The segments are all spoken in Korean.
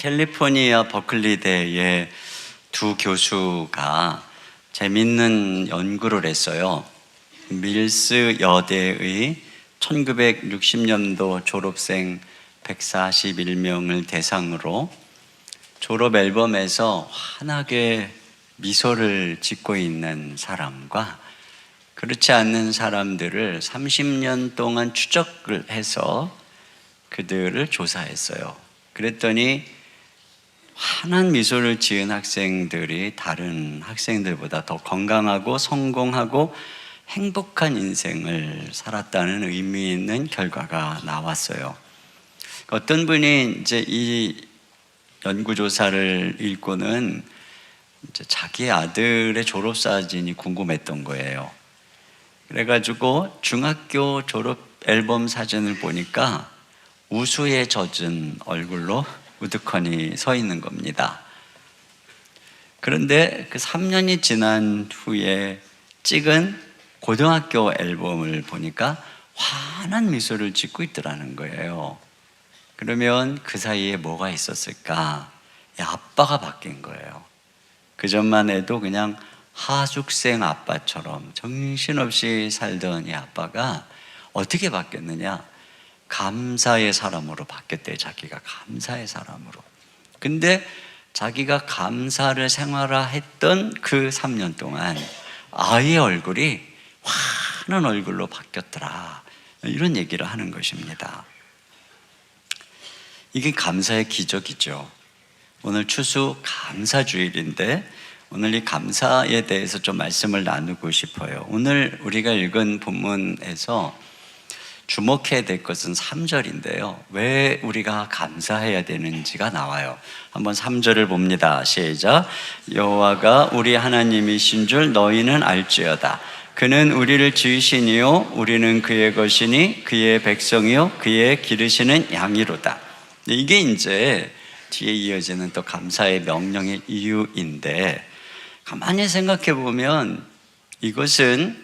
캘리포니아 버클리대의 두 교수가 재밌는 연구를 했어요. 밀스 여대의 1960년도 졸업생 141명을 대상으로 졸업 앨범에서 환하게 미소를 짓고 있는 사람과 그렇지 않는 사람들을 30년 동안 추적을 해서 그들을 조사했어요. 그랬더니 환한 미소를 지은 학생들이 다른 학생들보다 더 건강하고 성공하고 행복한 인생을 살았다는 의미 있는 결과가 나왔어요. 어떤 분이 이제 이 연구조사를 읽고는 이제 자기 아들의 졸업사진이 궁금했던 거예요. 그래가지고 중학교 졸업 앨범 사진을 보니까 우수에 젖은 얼굴로 우두커니 서 있는 겁니다. 그런데 그 3년이 지난 후에 찍은 고등학교 앨범을 보니까 환한 미소를 짓고 있더라는 거예요. 그러면 그 사이에 뭐가 있었을까? 아빠가 바뀐 거예요. 그 전만 해도 그냥 하숙생 아빠처럼 정신없이 살던 이 아빠가 어떻게 바뀌었느냐? 감사의 사람으로 바뀌었대요. 자기가 감사의 사람으로. 근데 자기가 감사를 생활화했던 그 3년 동안 아이의 얼굴이 환한 얼굴로 바뀌었더라. 이런 얘기를 하는 것입니다. 이게 감사의 기적이죠. 오늘 추수 감사주일인데 오늘 이 감사에 대해서 좀 말씀을 나누고 싶어요. 오늘 우리가 읽은 본문에서 주목해야 될 것은 3절인데요. 왜 우리가 감사해야 되는지가 나와요. 한번 3절을 봅니다. 시작. 여호와가 우리 하나님이신 줄 너희는 알지어다. 그는 우리를 지으시니요 우리는 그의 것이니 그의 백성이요 그의 기르시는 양이로다. 이게 이제 뒤에 이어지는 또 감사의 명령의 이유인데, 가만히 생각해 보면 이것은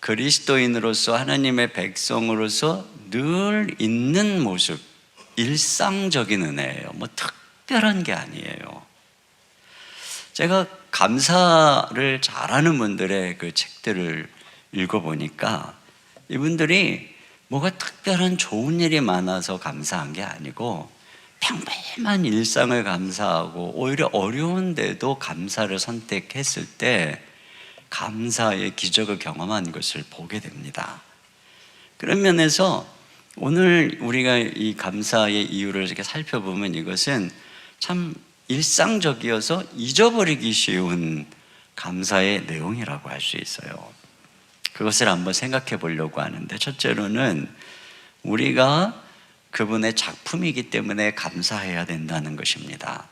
그리스도인으로서 하나님의 백성으로서 늘 있는 모습, 일상적인 은혜예요. 뭐 특별한 게 아니에요. 제가 감사를 잘하는 분들의 그 책들을 읽어보니까 이분들이 뭐가 특별한 좋은 일이 많아서 감사한 게 아니고 평범한 일상을 감사하고 오히려 어려운데도 감사를 선택했을 때 감사의 기적을 경험한 것을 보게 됩니다. 그런 면에서 오늘 우리가 이 감사의 이유를 이렇게 살펴보면 이것은 참 일상적이어서 잊어버리기 쉬운 감사의 내용이라고 할 수 있어요. 그것을 한번 생각해 보려고 하는데, 첫째로는 우리가 그분의 작품이기 때문에 감사해야 된다는 것입니다.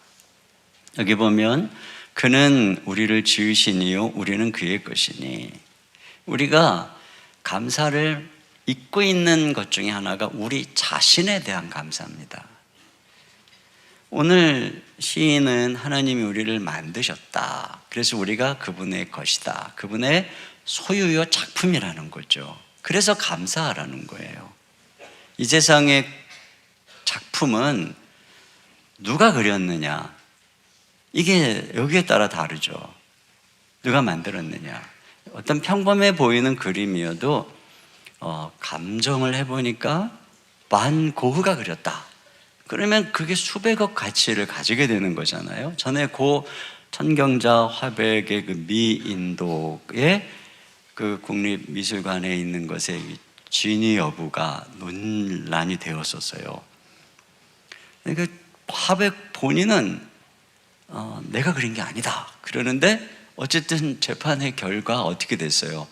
여기 보면 그는 우리를 지으시니요 우리는 그의 것이니, 우리가 감사를 잊고 있는 것 중에 하나가 우리 자신에 대한 감사입니다. 오늘 시인은 하나님이 우리를 만드셨다. 그래서 우리가 그분의 것이다. 그분의 소유요 작품이라는 거죠. 그래서 감사하라는 거예요. 이 세상의 작품은 누가 그렸느냐? 이게 여기에 따라 다르죠. 누가 만들었느냐? 어떤 평범해 보이는 그림이어도 감정을 해보니까 반 고흐가 그렸다. 그러면 그게 수백억 가치를 가지게 되는 거잖아요. 전에 고 천경자 화백의 그 미인도의 그 국립미술관에 있는 것의 진위 여부가 논란이 되었었어요. 그러니까 화백 본인은 내가 그린 게 아니다 그러는데, 어쨌든 재판의 결과 어떻게 됐어요?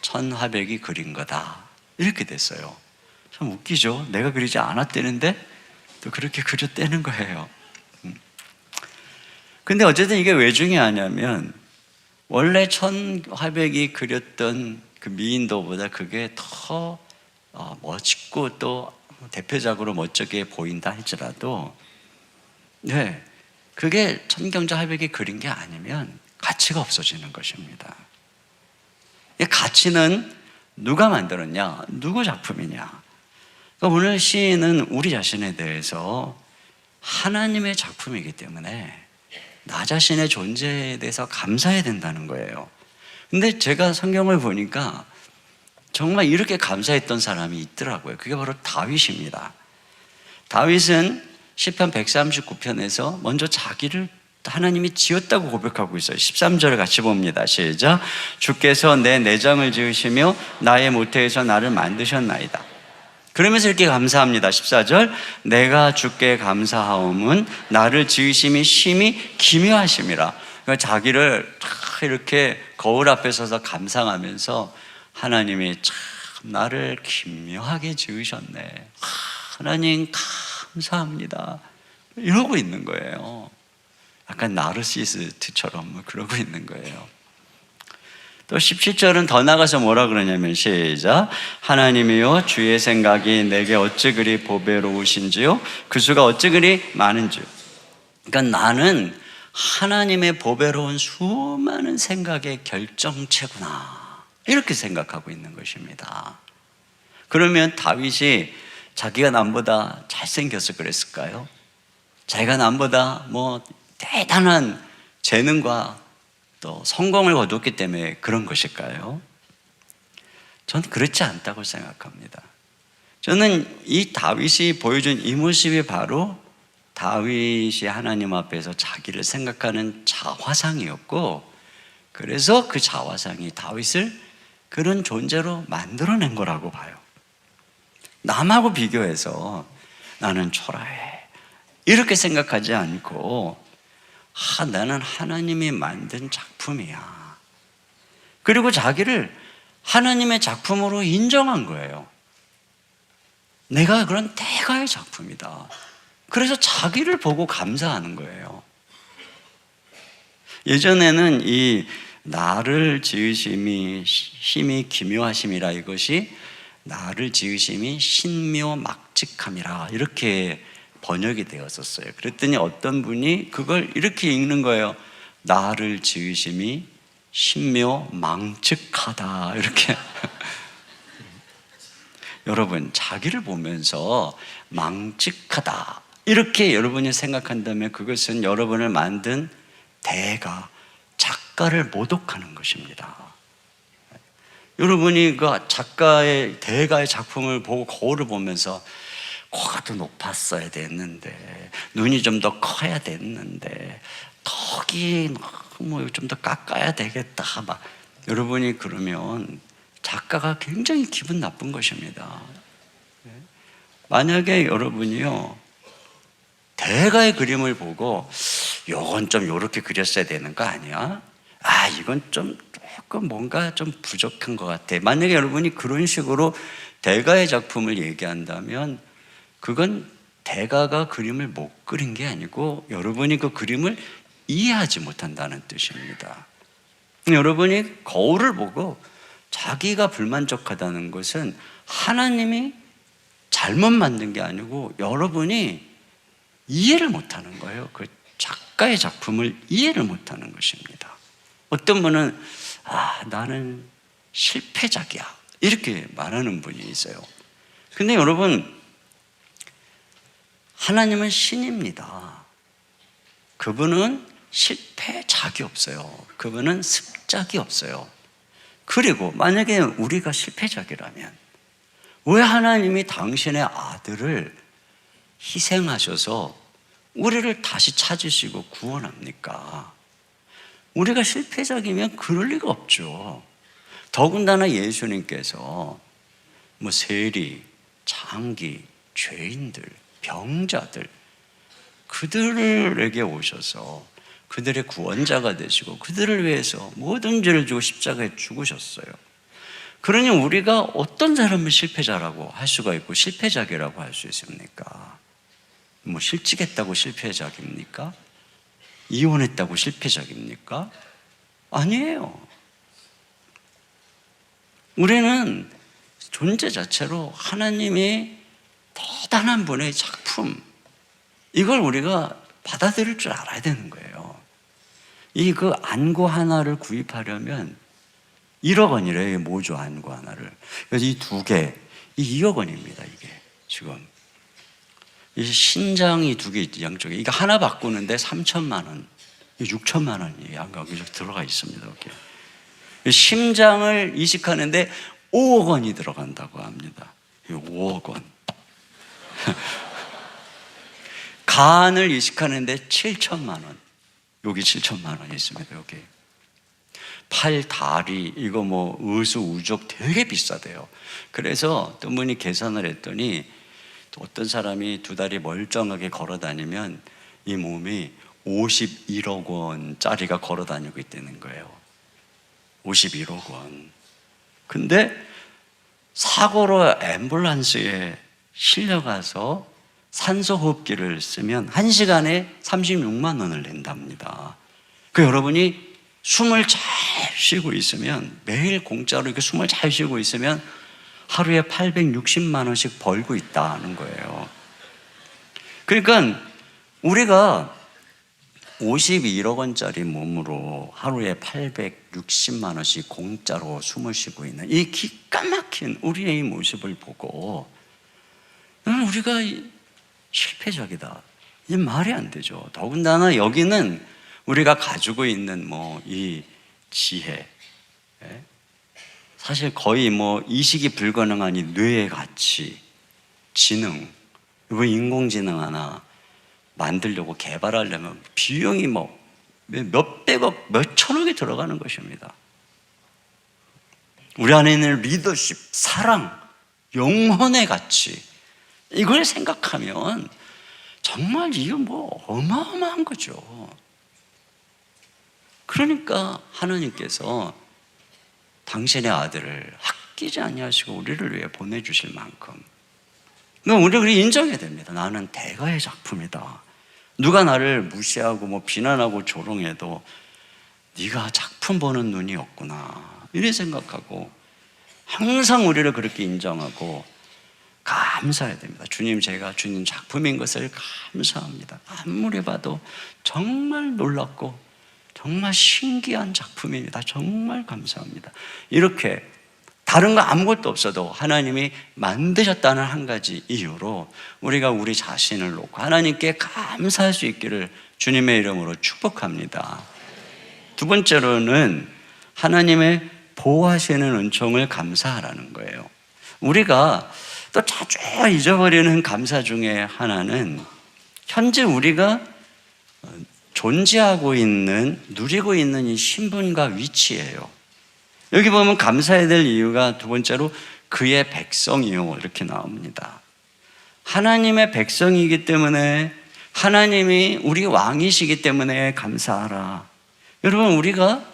천화백이 그린 거다 이렇게 됐어요. 참 웃기죠. 내가 그리지 않았다는데 또 그렇게 그렸다는 거예요. 근데 어쨌든 이게 왜 중요하냐면, 원래 천화백이 그렸던 그 미인도보다 그게 더 멋있고 또 대표작으로 멋지게 보인다 할지라도, 네, 그게 천경자 화백이 그린 게 아니면 가치가 없어지는 것입니다. 이 가치는 누가 만들었냐? 누구 작품이냐? 그러니까 오늘 시인은 우리 자신에 대해서 하나님의 작품이기 때문에 나 자신의 존재에 대해서 감사해야 된다는 거예요. 근데 제가 성경을 보니까 정말 이렇게 감사했던 사람이 있더라고요. 그게 바로 다윗입니다. 다윗은 시편 139편에서 먼저 자기를 하나님이 지었다고 고백하고 있어요. 13절을 같이 봅니다. 시작. 주께서 내 내장을 지으시며 나의 모태에서 나를 만드셨나이다. 그러면서 이렇게 감사합니다. 14절. 내가 주께 감사하옴은 나를 지으심이 심히 기묘하심이라. 그러니까 자기를 이렇게 거울 앞에 서서 감상하면서 하나님이 참 나를 기묘하게 지으셨네. 하나님 감사합니다. 이러고 있는 거예요. 약간 나르시스트처럼 그러고 있는 거예요. 또 17절은 더 나가서 뭐라 그러냐면 시작. 하나님이여 주의 생각이 내게 어찌 그리 보배로우신지요 그 수가 어찌 그리 많은지요. 그러니까 나는 하나님의 보배로운 수많은 생각의 결정체구나 이렇게 생각하고 있는 것입니다. 그러면 다윗이 자기가 남보다 잘생겨서 그랬을까요? 자기가 남보다 대단한 재능과 또 성공을 거뒀기 때문에 그런 것일까요? 저는 그렇지 않다고 생각합니다. 저는 이 다윗이 보여준 이 모습이 바로 다윗이 하나님 앞에서 자기를 생각하는 자화상이었고, 그래서 그 자화상이 다윗을 그런 존재로 만들어낸 거라고 봐요. 남하고 비교해서 나는 초라해 이렇게 생각하지 않고 나는 하나님이 만든 작품이야. 그리고 자기를 하나님의 작품으로 인정한 거예요. 내가 그런 대가의 작품이다. 그래서 자기를 보고 감사하는 거예요. 예전에는 이 나를 지으심이 심히 기묘하심이라, 이것이 나를 지으심이 신묘막직함이라 이렇게 번역이 되었었어요. 그랬더니 어떤 분이 그걸 이렇게 읽는 거예요. 나를 지으심이 신묘망측하다 이렇게. 여러분, 자기를 보면서 망측하다 이렇게 여러분이 생각한다면 그것은 여러분을 만든 대가, 작가를 모독하는 것입니다. 여러분이 그 작가의 대가의 작품을 보고 거울을 보면서 코가 더 높았어야 됐는데, 눈이 좀 더 커야 됐는데, 턱이 좀 더 깎아야 되겠다 막 여러분이 그러면 작가가 굉장히 기분 나쁜 것입니다. 만약에 여러분이요 대가의 그림을 보고 요건 좀 요렇게 그렸어야 되는 거 아니야? 이건 좀 조금 뭔가 좀 부족한 것 같아. 만약에 여러분이 그런 식으로 대가의 작품을 얘기한다면 그건 대가가 그림을 못 그린 게 아니고 여러분이 그 그림을 이해하지 못한다는 뜻입니다. 여러분이 거울을 보고 자기가 불만족하다는 것은 하나님이 잘못 만든 게 아니고 여러분이 이해를 못하는 거예요. 그 작가의 작품을 이해를 못하는 것입니다. 어떤 분은 나는 실패작이야 이렇게 말하는 분이 있어요. 근데 여러분, 하나님은 신입니다. 그분은 실패작이 없어요. 그분은 습작이 없어요. 그리고 만약에 우리가 실패작이라면 왜 하나님이 당신의 아들을 희생하셔서 우리를 다시 찾으시고 구원합니까? 우리가 실패작이면 그럴 리가 없죠. 더군다나 예수님께서 세리, 장기, 죄인들, 병자들, 그들에게 오셔서 그들의 구원자가 되시고 그들을 위해서 모든 죄를 지고 십자가에 죽으셨어요. 그러니 우리가 어떤 사람을 실패자라고 할 수가 있고 실패작이라고 할 수 있습니까? 실직했다고 실패작입니까? 이혼했다고 실패작입니까? 아니에요. 우리는 존재 자체로 하나님의 대단한 분의 작품, 이걸 우리가 받아들일 줄 알아야 되는 거예요. 그 안구 하나를 구입하려면 1억 원이래요. 모조 안구 하나를. 그래서 이 2개, 2억 원입니다. 이게 지금 이 신장이 두 개 있지, 양쪽에. 이거 하나 바꾸는데 3천만 원, 6천만 원이 양쪽에 들어가 있습니다. 이렇게. 심장을 이식하는데 5억 원이 들어간다고 합니다. 5억 원. 간을 이식하는데 7천만 원. 여기 7천만 원이 있습니다. 여기. 팔, 다리, 이거 뭐 의수, 우족 되게 비싸대요. 그래서 또 분이 계산을 했더니 어떤 사람이 두 다리 멀쩡하게 걸어 다니면 이 몸이 51억 원짜리가 걸어 다니고 있다는 거예요. 51억 원. 근데 사고로 앰뷸런스에 실려가서 산소호흡기를 쓰면 1시간에 36만 원을 낸답니다. 그 여러분이 숨을 잘 쉬고 있으면, 매일 공짜로 이렇게 숨을 잘 쉬고 있으면 하루에 860만 원씩 벌고 있다는 거예요. 그러니까 우리가 51억 원짜리 몸으로 하루에 860만 원씩 공짜로 숨을 쉬고 있는 이 기가 막힌 우리의 이 모습을 보고 우리가 실패적이다, 이게 말이 안 되죠. 더군다나 여기는 우리가 가지고 있는 뭐 이 지혜, 사실 거의 뭐 이식이 불가능한 이 뇌의 가치, 지능, 이거 인공지능 하나 만들려고 개발하려면 비용이 뭐 몇백억, 몇천억이 들어가는 것입니다. 우리 안에 있는 리더십, 사랑, 영혼의 가치, 이걸 생각하면 정말 이거 뭐 어마어마한 거죠. 그러니까 하나님께서 당신의 아들을 아끼지 아니하시고 우리를 위해 보내주실 만큼 우리가 인정해야 됩니다. 나는 대가의 작품이다. 누가 나를 무시하고 뭐 비난하고 조롱해도 네가 작품 보는 눈이 없구나, 이렇게 생각하고 항상 우리를 그렇게 인정하고 감사해야 됩니다. 주님, 제가 주님 작품인 것을 감사합니다. 아무리 봐도 정말 놀랍고 정말 신기한 작품입니다. 정말 감사합니다. 이렇게 다른 거 아무것도 없어도 하나님이 만드셨다는 한 가지 이유로 우리가 우리 자신을 놓고 하나님께 감사할 수 있기를 주님의 이름으로 축복합니다. 두 번째로는 하나님의 보호하시는 은총을 감사하라는 거예요. 우리가 또 자주 잊어버리는 감사 중에 하나는 현재 우리가 존재하고 있는, 누리고 있는 이 신분과 위치예요. 여기 보면 감사해야 될 이유가 두 번째로 그의 백성이요, 이렇게 나옵니다. 하나님의 백성이기 때문에, 하나님이 우리 왕이시기 때문에 감사하라. 여러분, 우리가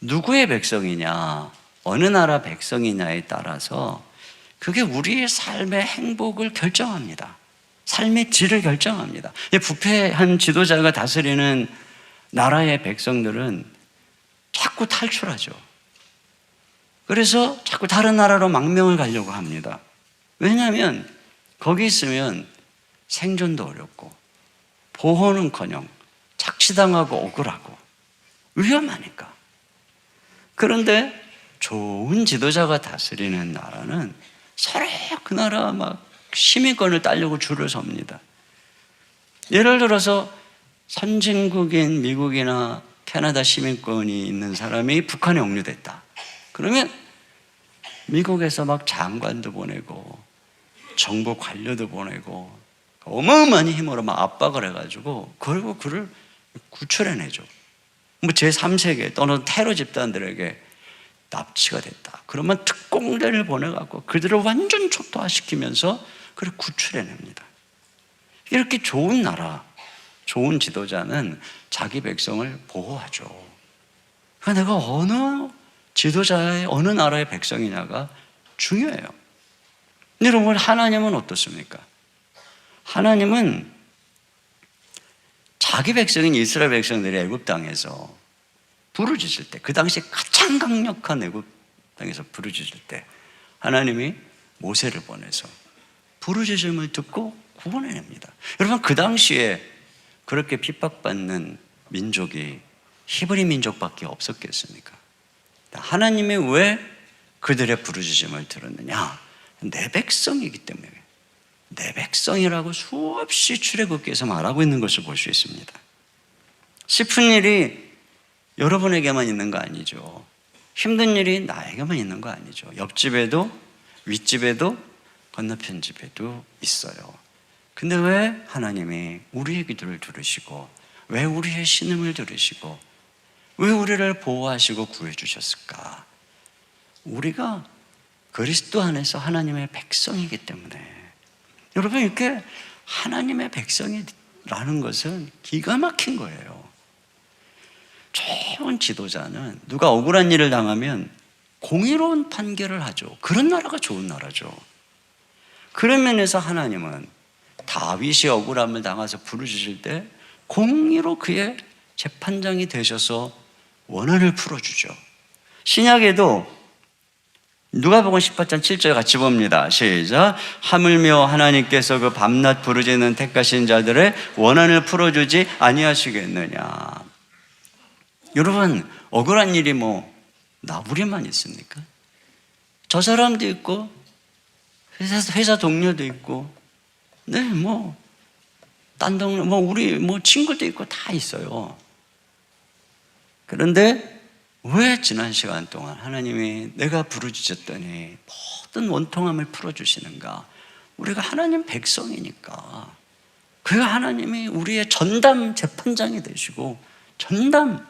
누구의 백성이냐, 어느 나라 백성이냐에 따라서 그게 우리의 삶의 행복을 결정합니다. 삶의 질을 결정합니다. 부패한 지도자가 다스리는 나라의 백성들은 자꾸 탈출하죠. 그래서 자꾸 다른 나라로 망명을 가려고 합니다. 왜냐하면 거기 있으면 생존도 어렵고 보호는커녕 착취당하고 억울하고 위험하니까. 그런데 좋은 지도자가 다스리는 나라는 서로 그 나라 막 시민권을 따려고 줄을 섭니다. 예를 들어서 선진국인 미국이나 캐나다 시민권이 있는 사람이 북한에 억류됐다. 그러면 미국에서 막 장관도 보내고 정부 관료도 보내고 어마어마한 힘으로 막 압박을 해가지고 결국 그를 구출해내죠. 뭐 제3세계 또는 테러 집단들에게 납치가 됐다. 그러면 특공대를 보내갖고 그들을 완전 초토화시키면서 그를 구출해냅니다. 이렇게 좋은 나라, 좋은 지도자는 자기 백성을 보호하죠. 그러니까 내가 어느 지도자의 어느 나라의 백성이냐가 중요해요. 여러분, 하나님은 어떻습니까? 하나님은 자기 백성인 이스라엘 백성들이 애굽 땅에서 부르짖을 때, 그 당시 가장 강력한 애굽 땅에서 부르짖을 때 하나님이 모세를 보내서 부르짖음을 듣고 구원해냅니다. 여러분, 그 당시에 그렇게 핍박받는 민족이 히브리 민족밖에 없었겠습니까? 하나님이 왜 그들의 부르짖음을 들었느냐? 내 백성이기 때문에. 내 백성이라고 수없이 출애굽기에서 말하고 있는 것을 볼 수 있습니다. 슬픈 일이 여러분에게만 있는 거 아니죠. 힘든 일이 나에게만 있는 거 아니죠. 옆집에도 윗집에도 건너편 집에도 있어요. 근데 왜 하나님이 우리의 기도를 들으시고 왜 우리의 신음을 들으시고 왜 우리를 보호하시고 구해주셨을까? 우리가 그리스도 안에서 하나님의 백성이기 때문에. 여러분, 이렇게 하나님의 백성이라는 것은 기가 막힌 거예요. 좋은 지도자는 누가 억울한 일을 당하면 공의로운 판결을 하죠. 그런 나라가 좋은 나라죠. 그런 면에서 하나님은 다윗이 억울함을 당해서 부르짖을 때 공의로 그의 재판장이 되셔서 원한을 풀어주죠. 신약에도 누가복음 18장 7절 같이 봅니다. 시작. 하물며 하나님께서 그 밤낮 부르짖는 택하신 자들의 원한을 풀어주지 아니하시겠느냐. 여러분, 억울한 일이 나부리만 있습니까? 저 사람도 있고 회사 동료도 있고 딴 동네 우리 친구도 있고 다 있어요. 그런데 왜 지난 시간 동안 하나님이 내가 부르짖었더니 모든 원통함을 풀어주시는가? 우리가 하나님 백성이니까. 그 하나님이 우리의 전담 재판장이 되시고 전담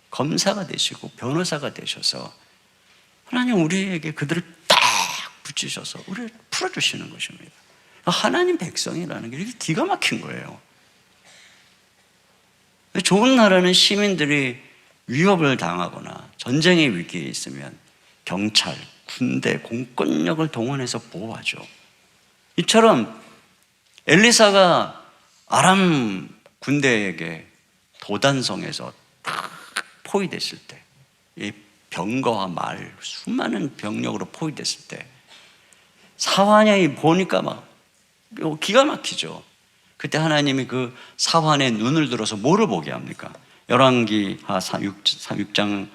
검사가 되시고 변호사가 되셔서 하나님 우리에게 그들을 딱 붙이셔서 우리를 풀어주시는 것입니다. 하나님 백성이라는 게 이렇게 기가 막힌 거예요. 좋은 나라는 시민들이 위협을 당하거나 전쟁의 위기에 있으면 경찰, 군대, 공권력을 동원해서 보호하죠. 이처럼 엘리사가 아람 군대에게 도단성에서 딱 포위됐을 때, 이 병거와 말, 수많은 병력으로 포위됐을 때 사환이 보니까 기가 막히죠. 그때 하나님이 그 사환의 눈을 들어서 뭐를 보게 합니까? 열왕기하 6장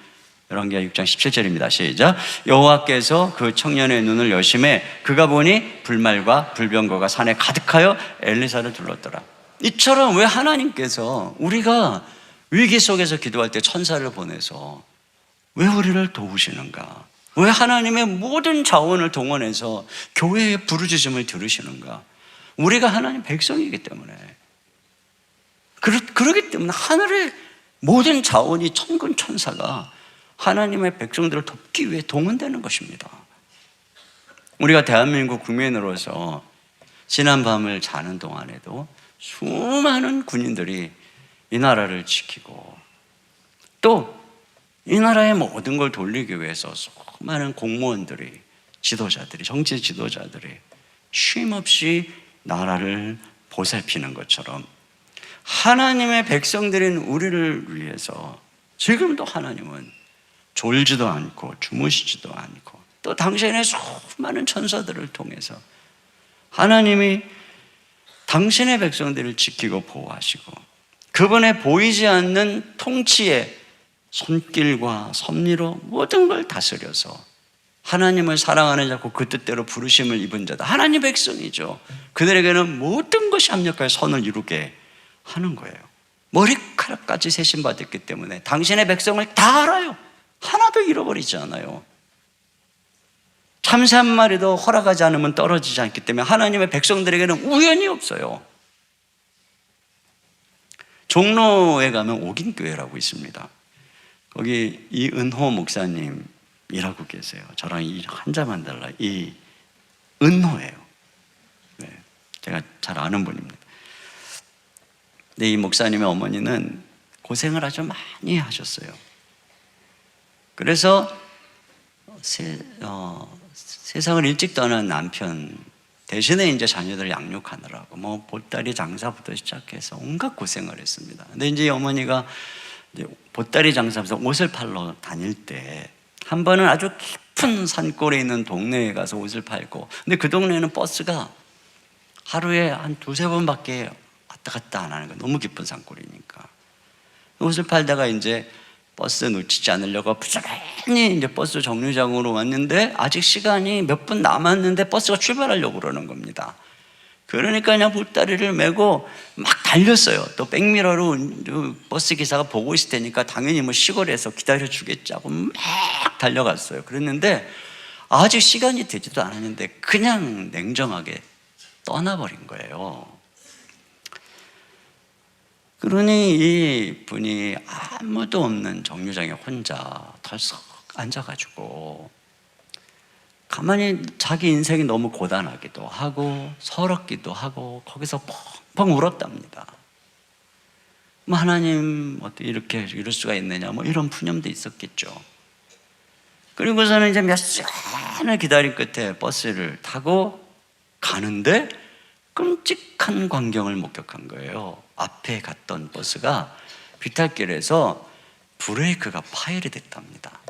17절입니다. 시작. 여호와께서 그 청년의 눈을 여심해 그가 보니 불말과 불병거가 산에 가득하여 엘리사를 둘렀더라. 이처럼 왜 하나님께서 우리가 위기 속에서 기도할 때 천사를 보내서 왜 우리를 도우시는가? 왜 하나님의 모든 자원을 동원해서 교회의 부르짖음을 들으시는가? 우리가 하나님 백성이기 때문에. 그러기 때문에 하늘의 모든 자원이 천군 천사가 하나님의 백성들을 돕기 위해 동원되는 것입니다. 우리가 대한민국 국민으로서 지난 밤을 자는 동안에도 수많은 군인들이 이 나라를 지키고 또 이 나라의 모든 걸 돌리기 위해서 수많은 공무원들이, 지도자들이, 정치 지도자들이 쉼없이 나라를 보살피는 것처럼 하나님의 백성들인 우리를 위해서 지금도 하나님은 졸지도 않고 주무시지도 않고 또 당신의 수많은 천사들을 통해서 하나님이 당신의 백성들을 지키고 보호하시고 그분의 보이지 않는 통치의 손길과 섭리로 모든 걸 다스려서 하나님을 사랑하는 자고 그 뜻대로 부르심을 입은 자다. 하나님 백성이죠. 그들에게는 모든 것이 합력하여 선을 이루게 하는 거예요. 머리카락까지 세심받았기 때문에 당신의 백성을 다 알아요. 하나도 잃어버리지 않아요. 참새 한 마리도 허락하지 않으면 떨어지지 않기 때문에 하나님의 백성들에게는 우연이 없어요. 종로에 가면 옥인교회라고 있습니다. 거기 이은호 목사님이라고 계세요. 저랑 이 한자만 달라. 이은호예요. 네, 제가 잘 아는 분입니다. 근데 이 목사님의 어머니는 고생을 아주 많이 하셨어요. 그래서 세상을 일찍 떠난 남편 대신에 이제 자녀들 양육하느라고 보따리 장사부터 시작해서 온갖 고생을 했습니다. 근데 이제 어머니가 이제 보따리 장사하면서 옷을 팔러 다닐 때 한 번은 아주 깊은 산골에 있는 동네에 가서 옷을 팔고, 근데 그 동네에는 버스가 하루에 한 두세 번밖에 왔다 갔다 안 하는 거예요. 너무 깊은 산골이니까. 옷을 팔다가 이제 버스 놓치지 않으려고 부지런히 이제 버스 정류장으로 왔는데 아직 시간이 몇 분 남았는데 버스가 출발하려고 그러는 겁니다. 그러니까 그냥 보따리를 메고 막 달렸어요. 또 백미러로 버스 기사가 보고 있을 테니까 당연히 뭐 시골에서 기다려 주겠지 하고 막 달려갔어요. 그랬는데 아직 시간이 되지도 않았는데 그냥 냉정하게 떠나버린 거예요. 그러니 이 분이 아무도 없는 정류장에 혼자 덜썩 앉아가지고 가만히 자기 인생이 너무 고단하기도 하고 서럽기도 하고 거기서 펑펑 울었답니다. 뭐 하나님 어떻게 이렇게 이럴 수가 있느냐 뭐 이런 푸념도 있었겠죠. 그리고서는 이제 몇 시간을 기다린 끝에 버스를 타고 가는데 끔찍한 광경을 목격한 거예요. 앞에 갔던 버스가 비탈길에서 브레이크가 파열이 됐답니다.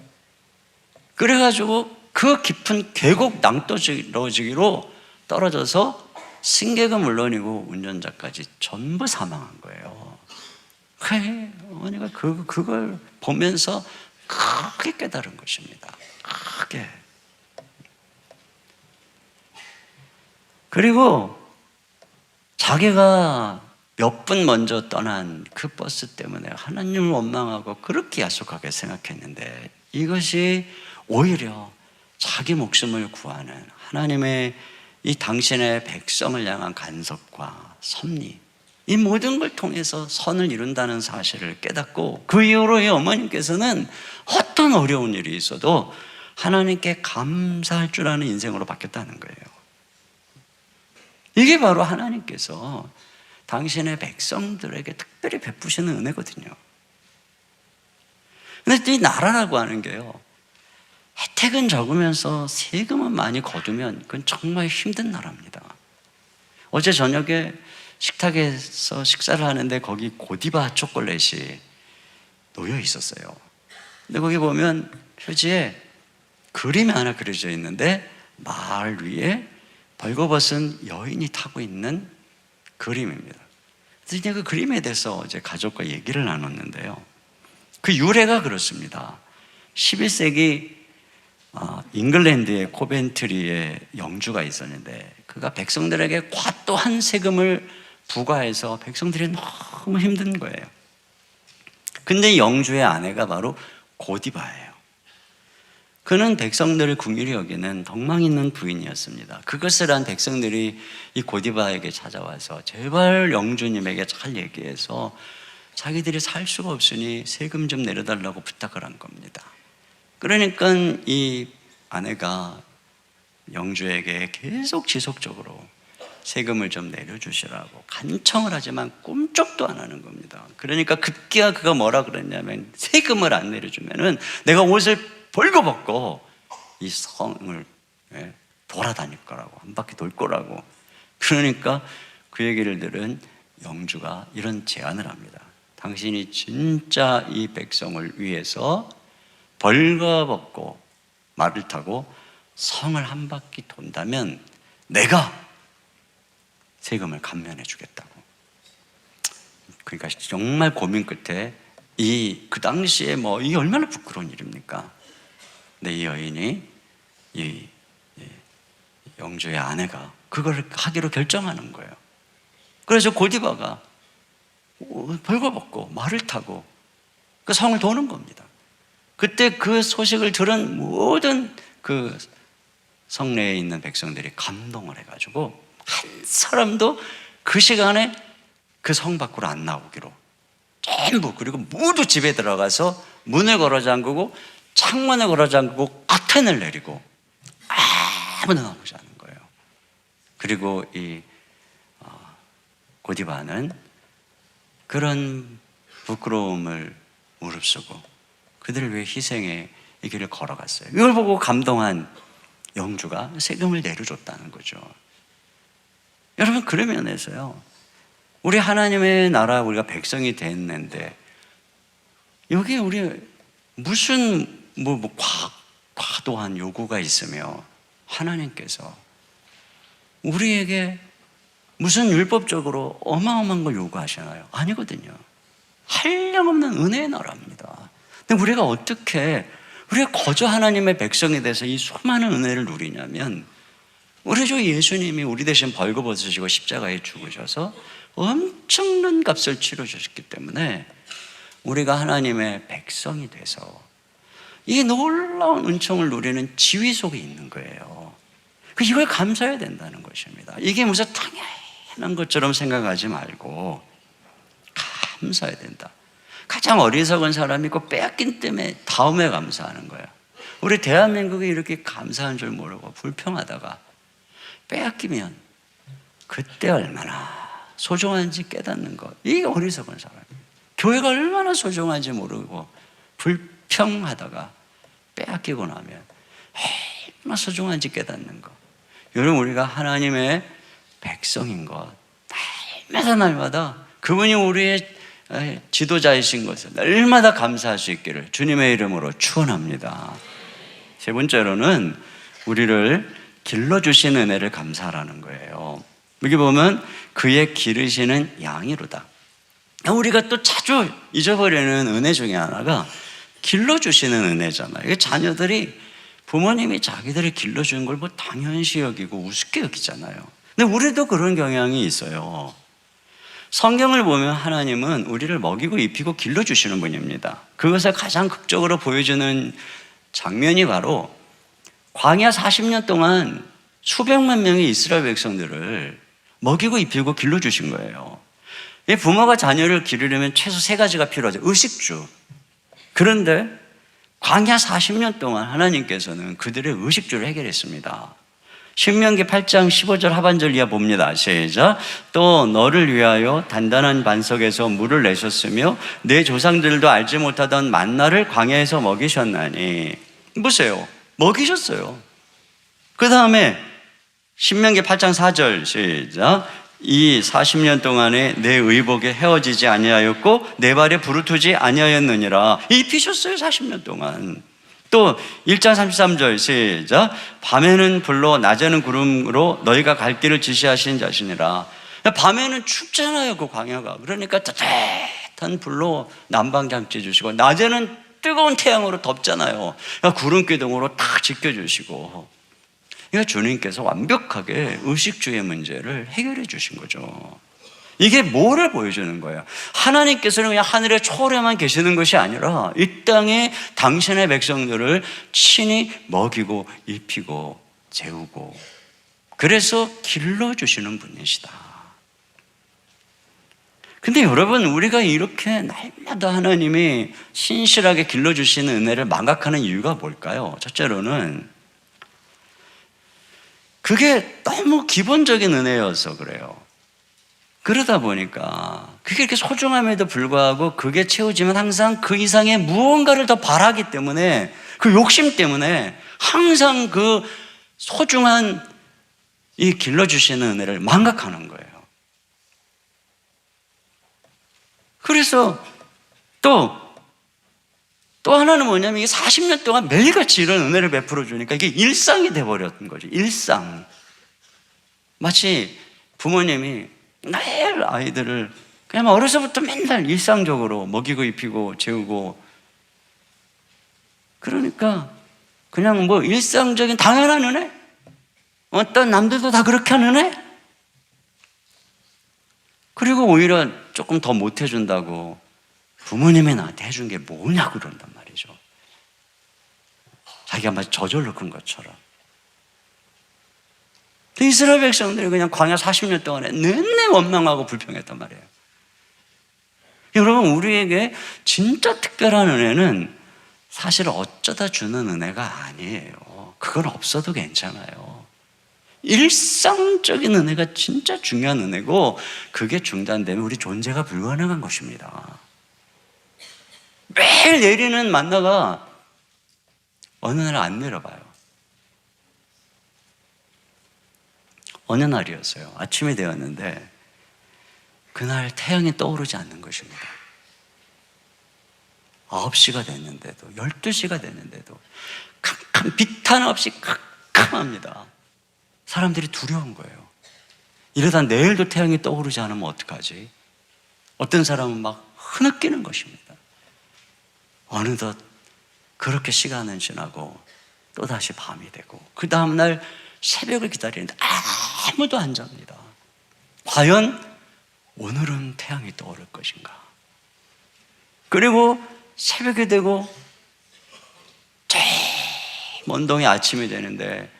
그래가지고 그 깊은 계곡 낭떠러지기로 떨어져서 승객은 물론이고 운전자까지 전부 사망한 거예요. 어머니가 그걸 보면서 크게 깨달은 것입니다. 크게. 그리고 자기가 몇 분 먼저 떠난 그 버스 때문에 하나님을 원망하고 그렇게 야속하게 생각했는데 이것이 오히려 자기 목숨을 구하는 하나님의 이 당신의 백성을 향한 간섭과 섭리, 이 모든 걸 통해서 선을 이룬다는 사실을 깨닫고 그 이후로 이 어머님께서는 어떤 어려운 일이 있어도 하나님께 감사할 줄 아는 인생으로 바뀌었다는 거예요. 이게 바로 하나님께서 당신의 백성들에게 특별히 베푸시는 은혜거든요. 근데 이 나라라고 하는 게요, 혜택은 적으면서 세금은 많이 거두면 그건 정말 힘든 나라입니다. 어제 저녁에 식탁에서 식사를 하는데 거기 고디바 초콜릿이 놓여 있었어요. 근데 거기 보면 표지에 그림이 하나 그려져 있는데 마을 위에 벌거벗은 여인이 타고 있는 그림입니다. 그래서 이제 그 그림에 대해서 어제 가족과 얘기를 나눴는데요. 그 유래가 그렇습니다. 11세기 잉글랜드의 코벤트리에 영주가 있었는데 그가 백성들에게 과도한 세금을 부과해서 백성들이 너무 힘든 거예요. 근데 영주의 아내가 바로 고디바예요. 그는 백성들을 궁휼히 여기는 덕망 있는 부인이었습니다. 그것을 한 백성들이 이 고디바에게 찾아와서 제발 영주님에게 잘 얘기해서 자기들이 살 수가 없으니 세금 좀 내려달라고 부탁을 한 겁니다. 그러니까 이 아내가 영주에게 계속 지속적으로 세금을 좀 내려주시라고 간청을 하지만 꿈쩍도 안 하는 겁니다. 그러니까 급기야 그가 뭐라 그랬냐면 세금을 안 내려주면은 내가 옷을 벌거벗고 이 성을 돌아다닐 거라고, 한 바퀴 돌 거라고. 그러니까 그 얘기를 들은 영주가 이런 제안을 합니다. 당신이 진짜 이 백성을 위해서 벌거벗고 말을 타고 성을 한 바퀴 돈다면 내가 세금을 감면해 주겠다고. 그러니까 정말 고민 끝에 그 당시에 이게 얼마나 부끄러운 일입니까? 근데 이 여인이 이 영주의 아내가 그걸 하기로 결정하는 거예요. 그래서 고디바가 벌거벗고 말을 타고 그 성을 도는 겁니다. 그때 그 소식을 들은 모든 그 성내에 있는 백성들이 감동을 해가지고 한 사람도 그 시간에 그 성 밖으로 안 나오기로 전부, 그리고 모두 집에 들어가서 문을 걸어 잠그고 창문을 걸어 잠그고 커튼을 내리고 아무나 나오지 않은 거예요. 그리고 이 고디바는 그런 부끄러움을 무릅쓰고 그들을 위해 희생의 이 길을 걸어갔어요. 이걸 보고 감동한 영주가 세금을 내려줬다는 거죠. 여러분, 그런 면에서요, 우리 하나님의 나라, 우리가 백성이 됐는데 여기에 우리 무슨 과도한 요구가 있으며 하나님께서 우리에게 무슨 율법적으로 어마어마한 걸 요구하시나요? 아니거든요. 한량없는 은혜의 나라입니다. 근데 우리가 어떻게 우리가 거저 하나님의 백성이 돼서 이 수많은 은혜를 누리냐면 우리 주 예수님이 우리 대신 벌거벗으시고 십자가에 죽으셔서 엄청난 값을 치러주셨기 때문에 우리가 하나님의 백성이 돼서 이 놀라운 은총을 누리는 지위 속에 있는 거예요. 이걸 감사해야 된다는 것입니다. 이게 무슨 당연한 것처럼 생각하지 말고 감사해야 된다. 가장 어리석은 사람이 그 빼앗긴 때문에 다음에 감사하는 거예요. 우리 대한민국이 이렇게 감사한 줄 모르고 불평하다가 빼앗기면 그때 얼마나 소중한지 깨닫는 것. 이게 어리석은 사람이에요. 교회가 얼마나 소중한지 모르고 불평하다가 빼앗기고 나면 얼마나 소중한지 깨닫는 것. 여러분, 우리가 하나님의 백성인 것, 날마다 그분이 우리의 지도자이신 것을 날마다 감사할 수 있기를 주님의 이름으로 축원합니다. 세 번째로는 우리를 길러주신 은혜를 감사하라는 거예요. 여기 보면 그의 기르시는 양이로다. 우리가 또 자주 잊어버리는 은혜 중에 하나가 길러주시는 은혜잖아요. 이게 자녀들이 부모님이 자기들을 길러주는 걸 뭐 당연시 여기고 우습게 여기잖아요. 근데 우리도 그런 경향이 있어요. 성경을 보면 하나님은 우리를 먹이고 입히고 길러주시는 분입니다. 그것을 가장 극적으로 보여주는 장면이 바로 광야 40년 동안 수백만 명의 이스라엘 백성들을 먹이고 입히고 길러주신 거예요. 부모가 자녀를 기르려면 최소 세 가지가 필요하죠. 의식주. 그런데 광야 40년 동안 하나님께서는 그들의 의식주를 해결했습니다. 신명기 8장 15절 하반절 이하 봅니다. 시작. 또 너를 위하여 단단한 반석에서 물을 내셨으며 내 조상들도 알지 못하던 만나를 광야에서 먹이셨나니. 보세요. 먹이셨어요. 그 다음에 신명기 8장 4절 시작. 이 40년 동안에 내 의복에 헤어지지 아니하였고 내 발에 부르트지 아니하였느니라. 입히셨어요. 40년 동안. 또 1장 33절 시작. 밤에는 불로 낮에는 구름으로 너희가 갈 길을 지시하신 자신이라. 밤에는 춥잖아요, 그 광야가. 그러니까 따뜻한 불로 난방장치 주시고 낮에는 뜨거운 태양으로 덥잖아요. 구름 기둥으로 딱 지켜주시고. 그러니까 주님께서 완벽하게 의식주의 문제를 해결해 주신 거죠. 이게 뭐를 보여주는 거예요? 하나님께서는 그냥 하늘에 초월에만 계시는 것이 아니라 이 땅에 당신의 백성들을 친히 먹이고 입히고 재우고 그래서 길러주시는 분이시다. 근데 여러분, 우리가 이렇게 날마다 하나님이 신실하게 길러주시는 은혜를 망각하는 이유가 뭘까요? 첫째로는 그게 너무 기본적인 은혜여서 그래요. 그러다 보니까 그게 이렇게 소중함에도 불구하고 그게 채워지면 항상 그 이상의 무언가를 더 바라기 때문에 그 욕심 때문에 항상 그 소중한 이 길러주시는 은혜를 망각하는 거예요. 그래서 또 하나는 뭐냐면 이게 40년 동안 매일같이 이런 은혜를 베풀어 주니까 이게 일상이 돼버렸던 거죠. 일상. 마치 부모님이 매일 아이들을 그냥 어려서부터 맨날 일상적으로 먹이고 입히고 재우고 그러니까 그냥 뭐 일상적인 당연한 은혜? 어떤 남들도 다 그렇게 하는 은혜? 그리고 오히려 조금 더 못해준다고 부모님이 나한테 해준 게 뭐냐고 그런단 말이죠. 자기가 마치 저절로 큰 것처럼. 이스라엘 백성들이 그냥 광야 40년 동안에 내내 원망하고 불평했단 말이에요. 여러분, 우리에게 진짜 특별한 은혜는 사실 어쩌다 주는 은혜가 아니에요. 그건 없어도 괜찮아요. 일상적인 은혜가 진짜 중요한 은혜고 그게 중단되면 우리 존재가 불가능한 것입니다. 매일 내리는 만나가 어느 날 안 내려봐요. 어느 날이었어요. 아침이 되었는데 그날 태양이 떠오르지 않는 것입니다. 9시가 됐는데도 12시가 됐는데도 빛 하나 없이 캄캄합니다. 사람들이 두려운 거예요. 이러다 내일도 태양이 떠오르지 않으면 어떡하지? 어떤 사람은 막 흐느끼는 것입니다. 어느덧 그렇게 시간은 지나고 또다시 밤이 되고 그 다음날 새벽을 기다리는데 아무도 안 잡니다. 과연 오늘은 태양이 떠오를 것인가? 그리고 새벽이 되고 먼 동이 아침이 되는데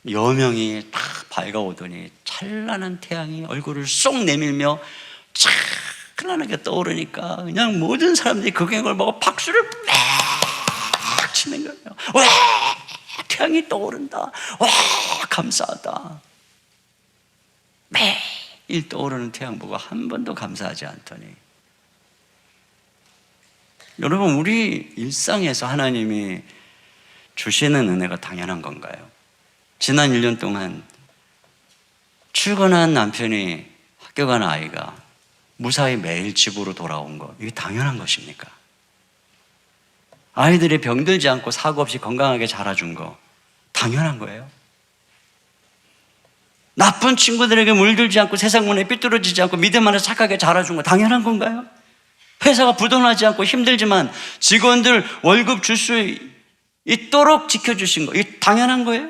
여명이 딱 밝아오더니 찬란한 태양이 얼굴을 쏙 내밀며 찬란하게 떠오르니까 그냥 모든 사람들이 그 경을 보고 박수를 막 치는 거예요. 와, 태양이 떠오른다. 와, 감사하다. 매일 떠오르는 태양 보고 한 번도 감사하지 않더니, 여러분, 우리 일상에서 하나님이 주시는 은혜가 당연한 건가요? 지난 1년 동안 출근한 남편이 학교 가는 아이가 무사히 매일 집으로 돌아온 거, 이게 당연한 것입니까? 아이들이 병들지 않고 사고 없이 건강하게 자라준 거 당연한 거예요? 나쁜 친구들에게 물들지 않고 세상 문에 삐뚤어지지 않고 믿음 안에서 착하게 자라준 거 당연한 건가요? 회사가 부도나지 않고 힘들지만 직원들 월급 줄 수 있도록 지켜주신 거, 이게 당연한 거예요?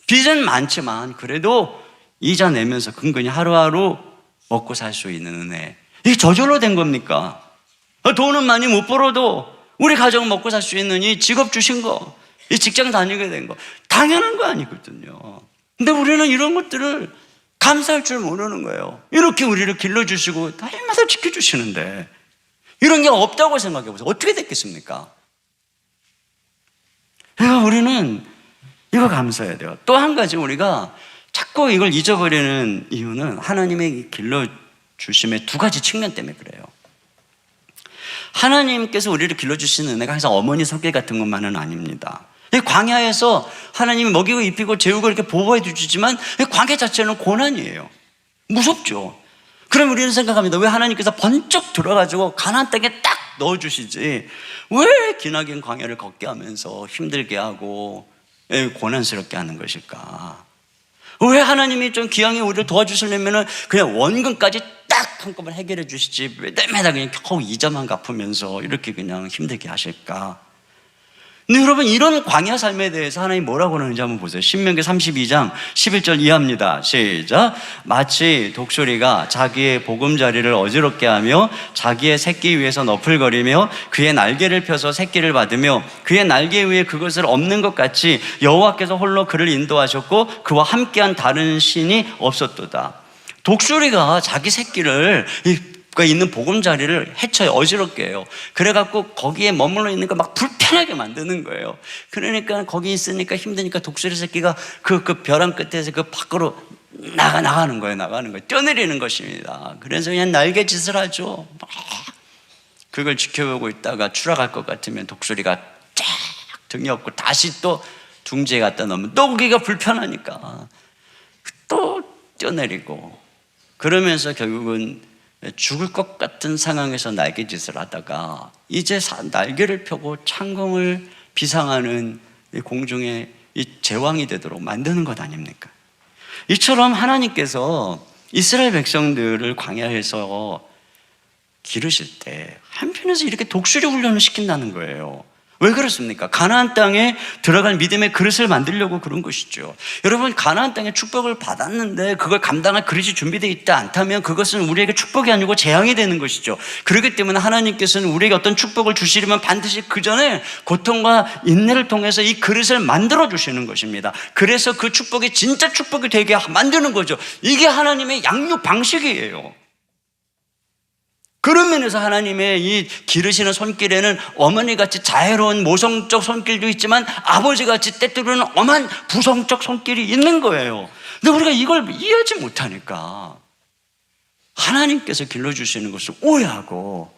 빚은 많지만 그래도 이자 내면서 근근히 하루하루 먹고 살 수 있는 은혜, 이게 저절로 된 겁니까? 돈은 많이 못 벌어도 우리 가정 먹고 살 수 있는 이 직업 주신 거, 이 직장 다니게 된 거 당연한 거 아니거든요. 근데 우리는 이런 것들을 감사할 줄 모르는 거예요. 이렇게 우리를 길러주시고 날마다 지켜주시는데 이런 게 없다고 생각해 보세요. 어떻게 됐겠습니까? 그러니까 우리는 이거 감사해야 돼요. 또 한 가지, 우리가 자꾸 이걸 잊어버리는 이유는 하나님의 길러주심의 두 가지 측면 때문에 그래요. 하나님께서 우리를 길러주시는 은혜가 항상 어머니 손길 같은 것만은 아닙니다. 광야에서 하나님이 먹이고 입히고 재우고 이렇게 보호해 주시지만 광야 자체는 고난이에요. 무섭죠. 그럼 우리는 생각합니다. 왜 하나님께서 번쩍 들어가지고 가나안 땅에 딱 넣어주시지, 왜 기나긴 광야를 걷게 하면서 힘들게 하고 고난스럽게 하는 것일까? 왜 하나님이 좀 기왕에 우리를 도와주시려면 그냥 원금까지 딱 한꺼번에 해결해 주시지 매달 그냥 겨우 이자만 갚으면서 이렇게 그냥 힘들게 하실까? 근데 여러분, 이런 광야 삶에 대해서 하나님 뭐라고 그러는지 한번 보세요. 신명기 32장 11절 이하입니다. 시작. 마치 독수리가 자기의 보금자리를 어지럽게 하며 자기의 새끼 위에서 너풀거리며 그의 날개를 펴서 새끼를 받으며 그의 날개 위에 그것을 엎는 것 같이 여호와께서 홀로 그를 인도하셨고 그와 함께한 다른 신이 없었도다. 독수리가 자기 새끼를 있는 보금자리를 해쳐요. 어지럽게 해요. 그래갖고 거기에 머물러 있는 거 막 불편하게 만드는 거예요. 그러니까 거기 있으니까 힘드니까 독수리 새끼가 그 벼랑 끝에서 그 밖으로 나가는 거예요. 뛰어내리는 것입니다. 그래서 그냥 날개짓을 하죠. 그걸 지켜보고 있다가 추락할 것 같으면 독수리가 쫙 등이 없고 다시 또 둥지에 갖다 놓으면 또 거기가 불편하니까 또 뛰어내리고, 그러면서 결국은 죽을 것 같은 상황에서 날개짓을 하다가 이제 날개를 펴고 창공을 비상하는 공중의 이 제왕이 되도록 만드는 것 아닙니까? 이처럼 하나님께서 이스라엘 백성들을 광야에서 기르실 때 한편에서 이렇게 독수리 훈련을 시킨다는 거예요. 왜 그렇습니까? 가나안 땅에 들어갈 믿음의 그릇을 만들려고 그런 것이죠. 여러분, 가나안 땅에 축복을 받았는데 그걸 감당할 그릇이 준비되어 있지 않다면 그것은 우리에게 축복이 아니고 재앙이 되는 것이죠. 그렇기 때문에 하나님께서는 우리에게 어떤 축복을 주시려면 반드시 그 전에 고통과 인내를 통해서 이 그릇을 만들어 주시는 것입니다. 그래서 그 축복이 진짜 축복이 되게 만드는 거죠. 이게 하나님의 양육 방식이에요. 그런 면에서 하나님의 이 기르시는 손길에는 어머니같이 자애로운 모성적 손길도 있지만 아버지같이 때때로는 엄한 부성적 손길이 있는 거예요. 근데 우리가 이걸 이해하지 못하니까 하나님께서 길러주시는 것을 오해하고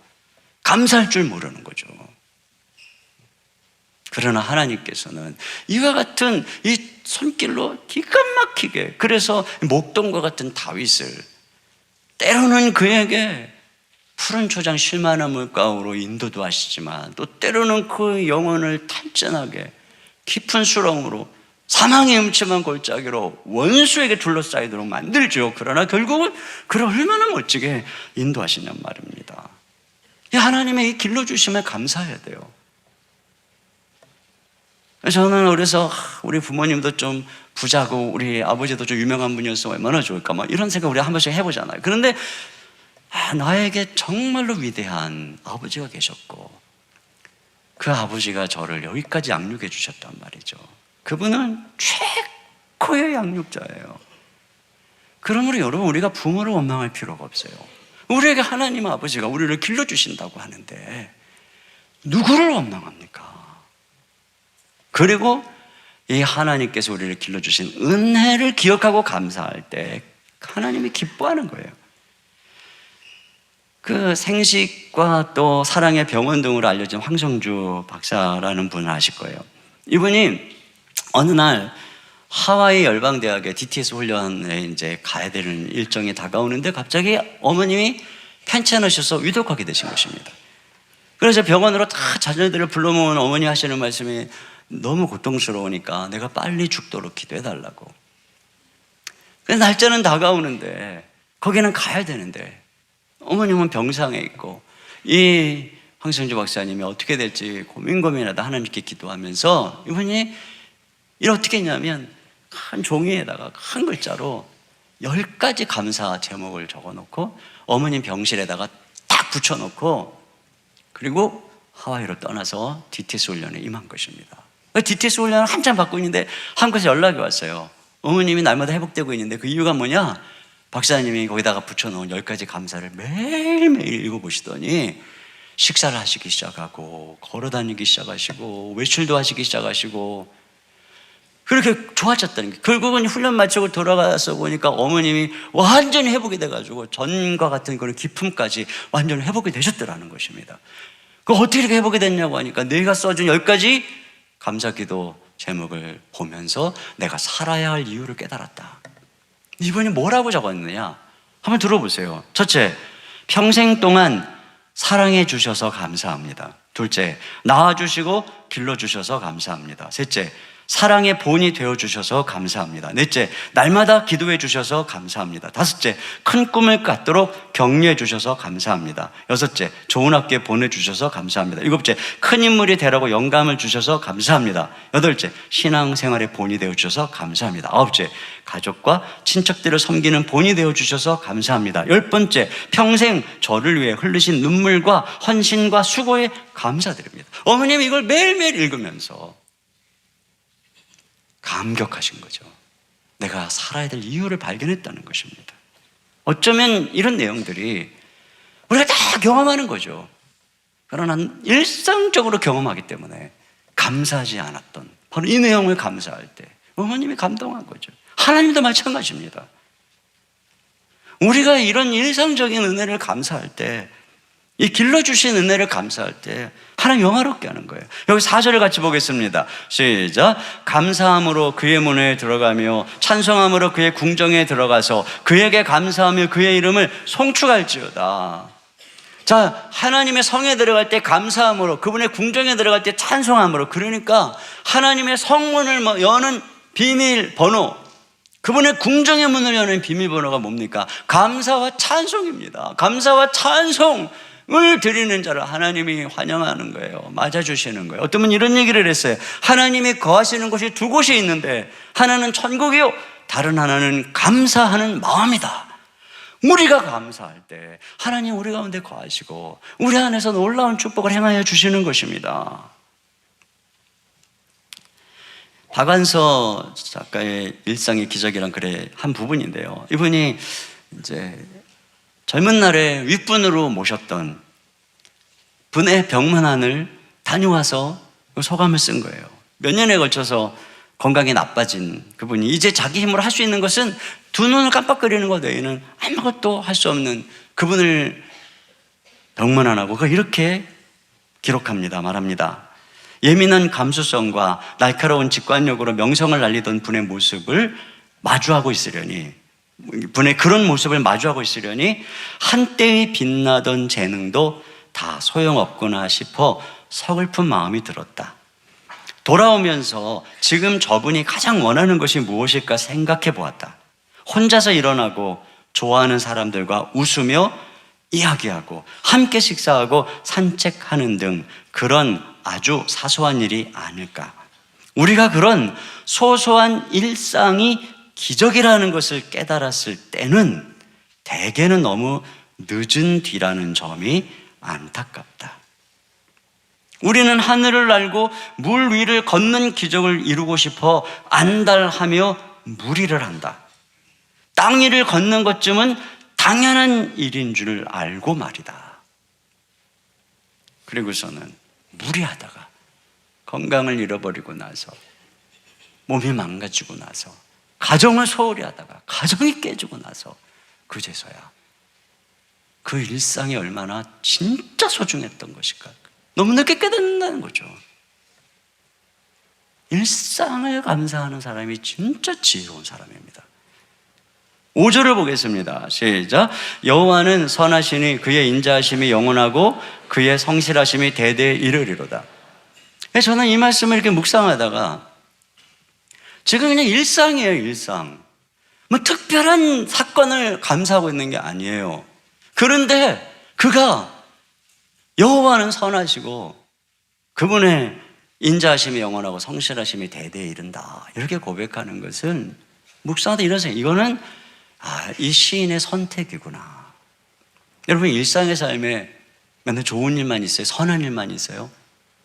감사할 줄 모르는 거죠. 그러나 하나님께서는 이와 같은 이 손길로 기가 막히게, 그래서 목동과 같은 다윗을 때로는 그에게 푸른 초장 쉴만한 물가로 인도도 하시지만 또 때로는 그 영혼을 탄전하게 깊은 수렁으로 사망의 음침한 골짜기로 원수에게 둘러싸이도록 만들죠. 그러나 결국은 그를 얼마나 멋지게 인도하시냔 말입니다. 하나님의 이 길러주심에 감사해야 돼요. 저는 그래서 우리 부모님도 좀 부자고 우리 아버지도 좀 유명한 분이었으면 얼마나 좋을까, 막 이런 생각 우리 한 번씩 해보잖아요. 그런데 나에게 정말로 위대한 아버지가 계셨고 그 아버지가 저를 여기까지 양육해 주셨단 말이죠. 그분은 최고의 양육자예요. 그러므로 여러분, 우리가 부모를 원망할 필요가 없어요. 우리에게 하나님 아버지가 우리를 길러주신다고 하는데 누구를 원망합니까? 그리고 이 하나님께서 우리를 길러주신 은혜를 기억하고 감사할 때 하나님이 기뻐하는 거예요. 그 생식과 또 사랑의 병원 등으로 알려진 황성주 박사라는 분을 아실 거예요. 이분이 어느 날 하와이 열방대학의 DTS 훈련에 이제 가야 되는 일정이 다가오는데 갑자기 어머님이 편찮으셔서 위독하게 되신 것입니다. 그래서 병원으로 다 자녀들을 불러 모은 어머니 하시는 말씀이 너무 고통스러우니까 내가 빨리 죽도록 기도해달라고. 그래서 날짜는 다가오는데 거기는 가야 되는데 어머님은 병상에 있고 이 황성주 박사님이 어떻게 될지 고민하다 하나님께 기도하면서 이분이 어떻게 했냐면 큰 종이에다가 큰 글자로 10가지 감사 제목을 적어놓고 어머님 병실에다가 딱 붙여놓고 그리고 하와이로 떠나서 DTS 훈련에 임한 것입니다. DTS 훈련을 한참 받고 있는데 한국에서 연락이 왔어요. 어머님이 날마다 회복되고 있는데 그 이유가 뭐냐? 박사님이 거기다가 붙여놓은 10가지 감사를 매일매일 읽어보시더니 식사를 하시기 시작하고 걸어다니기 시작하시고 외출도 하시기 시작하시고 그렇게 좋아졌다는 게, 결국은 훈련 마치고 돌아가서 보니까 어머님이 완전히 회복이 돼가지고 전과 같은 그런 기품까지 완전히 회복이 되셨더라는 것입니다. 그 어떻게 이렇게 회복이 됐냐고 하니까 내가 써준 10가지 감사기도 제목을 보면서 내가 살아야 할 이유를 깨달았다. 이분이 뭐라고 적었느냐? 한번 들어보세요. 첫째, 평생 동안 사랑해 주셔서 감사합니다. 둘째, 낳아주시고 길러주셔서 감사합니다. 셋째, 사랑의 본이 되어주셔서 감사합니다. 넷째, 날마다 기도해 주셔서 감사합니다. 다섯째, 큰 꿈을 갖도록 격려해 주셔서 감사합니다. 여섯째, 좋은 학교에 보내주셔서 감사합니다. 일곱째, 큰 인물이 되라고 영감을 주셔서 감사합니다. 여덟째, 신앙생활의 본이 되어주셔서 감사합니다. 아홉째, 가족과 친척들을 섬기는 본이 되어주셔서 감사합니다. 10번째, 평생 저를 위해 흘리신 눈물과 헌신과 수고에 감사드립니다. 어머님이 이걸 매일매일 읽으면서 감격하신 거죠. 내가 살아야 될 이유를 발견했다는 것입니다. 어쩌면 이런 내용들이 우리가 다 경험하는 거죠. 그러나 일상적으로 경험하기 때문에 감사하지 않았던 바로 이 내용을 감사할 때 어머님이 감동한 거죠. 하나님도 마찬가지입니다. 우리가 이런 일상적인 은혜를 감사할 때, 이 길러주신 은혜를 감사할 때 하나님 영화롭게 하는 거예요. 여기 4절을 같이 보겠습니다. 시작. 감사함으로 그의 문에 들어가며 찬송함으로 그의 궁정에 들어가서 그에게 감사하며 그의 이름을 송축할지어다. 자, 하나님의 성에 들어갈 때 감사함으로, 그분의 궁정에 들어갈 때 찬송함으로, 그러니까 하나님의 성문을 여는 비밀번호, 그분의 궁정의 문을 여는 비밀번호가 뭡니까? 감사와 찬송입니다. 감사와 찬송을 드리는 자를 하나님이 환영하는 거예요. 맞아주시는 거예요. 어떤 분은 이런 얘기를 했어요. 하나님이 거하시는 곳이 두 곳이 있는데 하나는 천국이요, 다른 하나는 감사하는 마음이다. 우리가 감사할 때 하나님 우리 가운데 거하시고 우리 안에서 놀라운 축복을 행하여 주시는 것입니다. 박완서 작가의 일상의 기적이란 글의 한 부분인데요. 이분이 이제 젊은 날에 윗분으로 모셨던 분의 병문안을 다녀와서 소감을 쓴 거예요. 몇 년에 걸쳐서 건강이 나빠진 그분이 이제 자기 힘으로 할 수 있는 것은 두 눈을 깜빡거리는 것 외에는 아무것도 할 수 없는 그분을 병문안하고 그걸 이렇게 기록합니다. 말합니다. 예민한 감수성과 날카로운 직관력으로 명성을 날리던 분의 모습을 마주하고 있으려니, 분의 그런 모습을 마주하고 있으려니 한때의 빛나던 재능도 다 소용없구나 싶어 서글픈 마음이 들었다. 돌아오면서 지금 저분이 가장 원하는 것이 무엇일까 생각해 보았다. 혼자서 일어나고 좋아하는 사람들과 웃으며 이야기하고 함께 식사하고 산책하는 등 그런 아주 사소한 일이 아닐까. 우리가 그런 소소한 일상이 기적이라는 것을 깨달았을 때는 대개는 너무 늦은 뒤라는 점이 안타깝다. 우리는 하늘을 날고 물 위를 걷는 기적을 이루고 싶어 안달하며 무리를 한다. 땅 위를 걷는 것쯤은 당연한 일인 줄 알고 말이다. 그리고서는 무리하다가 건강을 잃어버리고 나서 몸이 망가지고 나서 가정을 소홀히 하다가 가정이 깨지고 나서 그제서야 그 일상이 얼마나 진짜 소중했던 것일까. 너무 늦게 깨닫는다는 거죠. 일상을 감사하는 사람이 진짜 지혜로운 사람입니다. 5절을 보겠습니다. 시작. 여호와는 선하시니 그의 인자하심이 영원하고 그의 성실하심이 대대에 이르리로다. 저는 이 말씀을 이렇게 묵상하다가 지금 그냥 일상이에요, 일상. 뭐 특별한 사건을 감사하고 있는 게 아니에요. 그런데 그가 여호와는 선하시고 그분의 인자하심이 영원하고 성실하심이 대대에 이른다. 이렇게 고백하는 것은 묵상하다 이런 생각. 이거는 이 시인의 선택이구나. 여러분 일상의 삶에 맨날 좋은 일만 있어요? 선한 일만 있어요?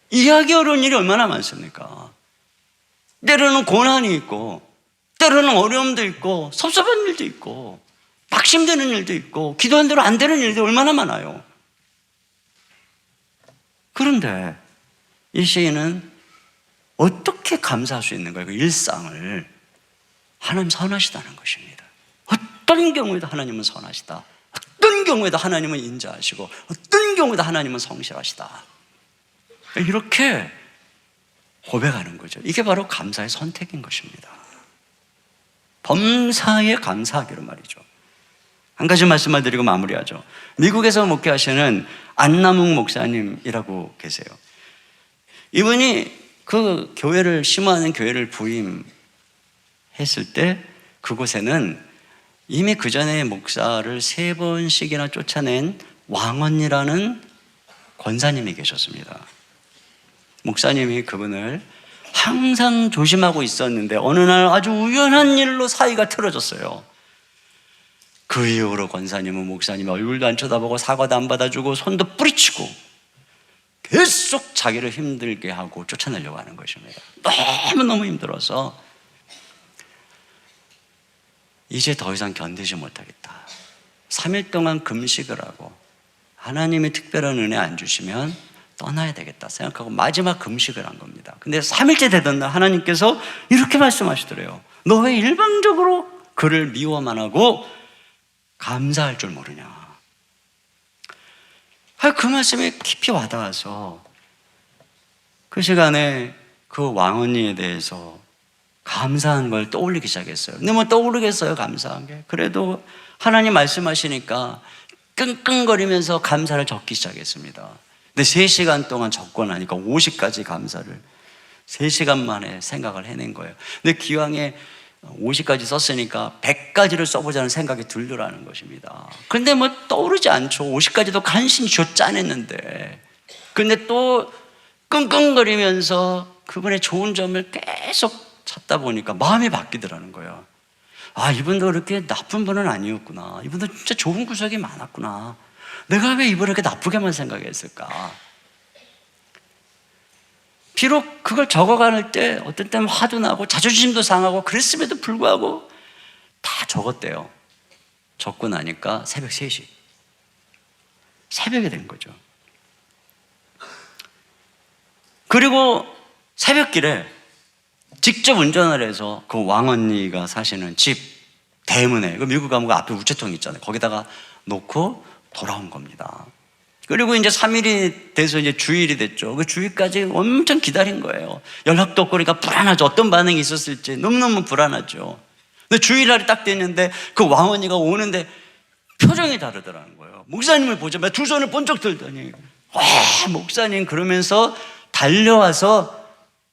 이해하기 어려운 일이 얼마나 많습니까? 때로는 고난이 있고 때로는 어려움도 있고 섭섭한 일도 있고 낙심되는 일도 있고 기도한 대로 안 되는 일도 얼마나 많아요. 그런데 이 시인은 어떻게 감사할 수 있는 거예요? 그 일상을. 하나님 선하시다는 것입니다. 어떤 경우에도 하나님은 선하시다. 어떤 경우에도 하나님은 인자하시고 어떤 경우에도 하나님은 성실하시다. 이렇게 고백하는 거죠. 이게 바로 감사의 선택인 것입니다. 범사에 감사하기로 말이죠. 한 가지 말씀만 드리고 마무리하죠. 미국에서 목회하시는 안남욱 목사님이라고 계세요. 이분이 그 교회를 심호하는 교회를 부임했을 때 그곳에는 이미 그 전에 목사를 3번씩이나 쫓아낸 왕언니라는 권사님이 계셨습니다. 목사님이 그분을 항상 조심하고 있었는데 어느 날 아주 우연한 일로 사이가 틀어졌어요. 그 이후로 권사님은 목사님 얼굴도 안 쳐다보고 사과도 안 받아주고 손도 뿌리치고 계속 자기를 힘들게 하고 쫓아내려고 하는 것입니다. 너무너무 힘들어서 이제 더 이상 견디지 못하겠다. 3일 동안 금식을 하고 하나님의 특별한 은혜 안 주시면 떠나야 되겠다 생각하고 마지막 금식을 한 겁니다. 근데 3일째 되던 날 하나님께서 이렇게 말씀하시더래요. 너 왜 일방적으로 그를 미워만 하고 감사할 줄 모르냐. 그 말씀이 깊이 와닿아서 그 시간에 그 왕언니에 대해서 감사한 걸 떠올리기 시작했어요. 근데 뭐 떠오르겠어요, 감사한 게. 그래도 하나님 말씀하시니까 끙끙거리면서 감사를 적기 시작했습니다. 근데 3시간 동안 적고 나니까 50가지 감사를 3시간 만에 생각을 해낸 거예요. 근데 기왕에 50가지 썼으니까 100가지를 써보자는 생각이 들더라는 것입니다. 그런데 뭐 떠오르지 않죠. 50가지도 간신히 짜냈는데. 근데 또 끙끙거리면서 그분의 좋은 점을 계속 찾다 보니까 마음이 바뀌더라는 거예요. 이분도 그렇게 나쁜 분은 아니었구나. 이분도 진짜 좋은 구석이 많았구나. 내가 왜 이분을 이렇게 나쁘게만 생각했을까? 비록 그걸 적어갈 때 어떤 때는 화도 나고 자존심도 상하고 그랬음에도 불구하고 다 적었대요. 적고 나니까 새벽 3시. 새벽이 된 거죠. 그리고 새벽길에 직접 운전을 해서 그 왕언니가 사시는 집 대문에, 그 미국 가면 그 앞에 우체통 있잖아요. 거기다가 놓고 돌아온 겁니다. 그리고 이제 3일이 돼서 이제 주일이 됐죠. 그 주일까지 엄청 기다린 거예요. 연락도 없고 그러니까 불안하죠. 어떤 반응이 있었을지 너무너무 불안하죠. 근데 주일날이 딱 됐는데 그 왕언니가 오는데 표정이 다르더라는 거예요. 목사님을 보자마자 두 손을 번쩍 들더니 와, 목사님 그러면서 달려와서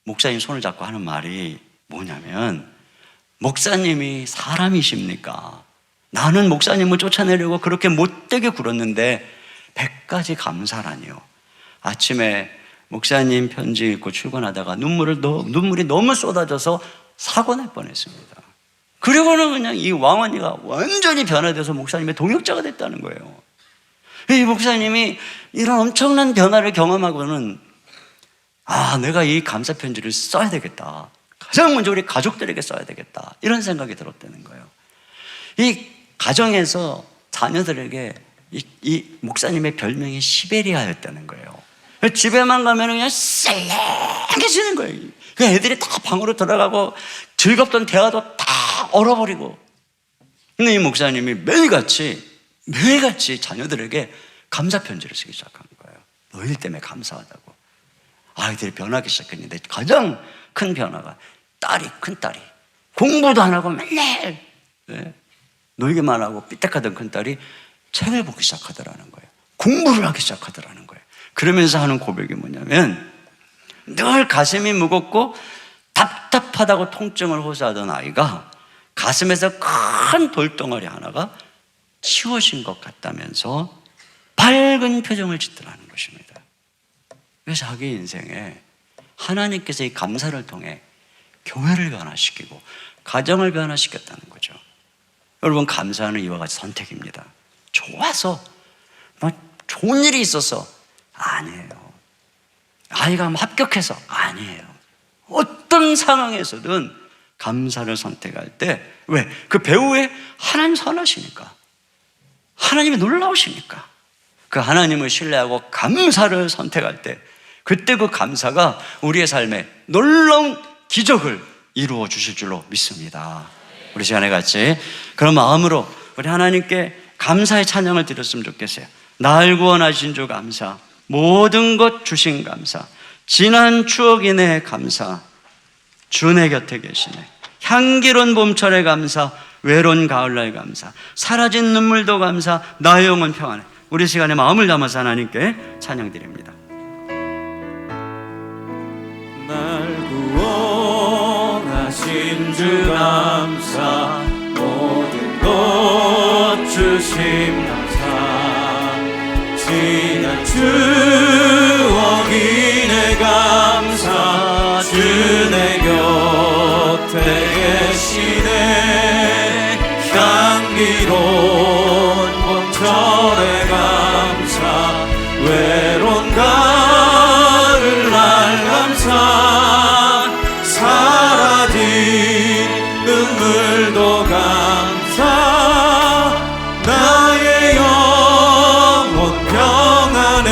목사님 손을 잡고 하는 말이 뭐냐면, 목사님이 사람이십니까? 나는 목사님을 쫓아내려고 그렇게 못되게 굴었는데 100가지 감사라니요. 아침에 목사님 편지 읽고 출근하다가 눈물이 너무 쏟아져서 사고 날 뻔했습니다. 그리고는 그냥 이 왕언니가 완전히 변화돼서 목사님의 동역자가 됐다는 거예요. 이 목사님이 이런 엄청난 변화를 경험하고는 내가 이 감사 편지를 써야 되겠다. 가장 먼저 우리 가족들에게 써야 되겠다. 이런 생각이 들었다는 거예요. 이 가정에서 자녀들에게 이 목사님의 별명이 시베리아였다는 거예요. 집에만 가면 그냥 쌀랭해지는 거예요. 그 애들이 다 방으로 들어가고 즐겁던 대화도 다 얼어버리고. 근데 이 목사님이 매일같이 자녀들에게 감사 편지를 쓰기 시작한 거예요. 너희들 때문에 감사하다고. 아이들이 변하기 시작했는데 가장 큰 변화가 큰딸이 공부도 안 하고 맨날 놀기만 하고 삐딱하던 큰딸이 책을 보기 시작하더라는 거예요. 공부를 하기 시작하더라는 거예요. 그러면서 하는 고백이 뭐냐면, 늘 가슴이 무겁고 답답하다고 통증을 호소하던 아이가 가슴에서 큰 돌덩어리 하나가 치워진 것 같다면서 밝은 표정을 짓더라는 것입니다. 그래서 자기 인생에 하나님께서 이 감사를 통해 교회를 변화시키고 가정을 변화시켰다는 거죠. 여러분, 감사는 이와 같이 선택입니다. 좋아서 좋은 일이 있어서 아니에요. 아이가 합격해서 아니에요. 어떤 상황에서든 감사를 선택할 때, 왜? 그 배후에 하나님 선하시니까, 하나님이 놀라우시니까, 그 하나님을 신뢰하고 감사를 선택할 때, 그때 그 감사가 우리의 삶에 놀라운 기적을 이루어 주실 줄로 믿습니다. 우리 시간에 같이 그런 마음으로 우리 하나님께 감사의 찬양을 드렸으면 좋겠어요. 날 구원하신 주 감사, 모든 것 주신 감사, 지난 추억 인해 감사, 주 내 곁에 계시네, 향기로운 봄철의 감사, 외로운 가을날 감사, 사라진 눈물도 감사, 나의 영혼 평안해. 우리 시간에 마음을 담아서 하나님께 찬양드립니다. 날 구원하신 주 감사, 모든 것 주심 감사, 지난 추억 인해 감사, 주 내 곁에 계시네, 향기로운 봄철의 감사, 외로운 가을날 감사, 사라진 눈물도 감사, 나의 영혼 평안해,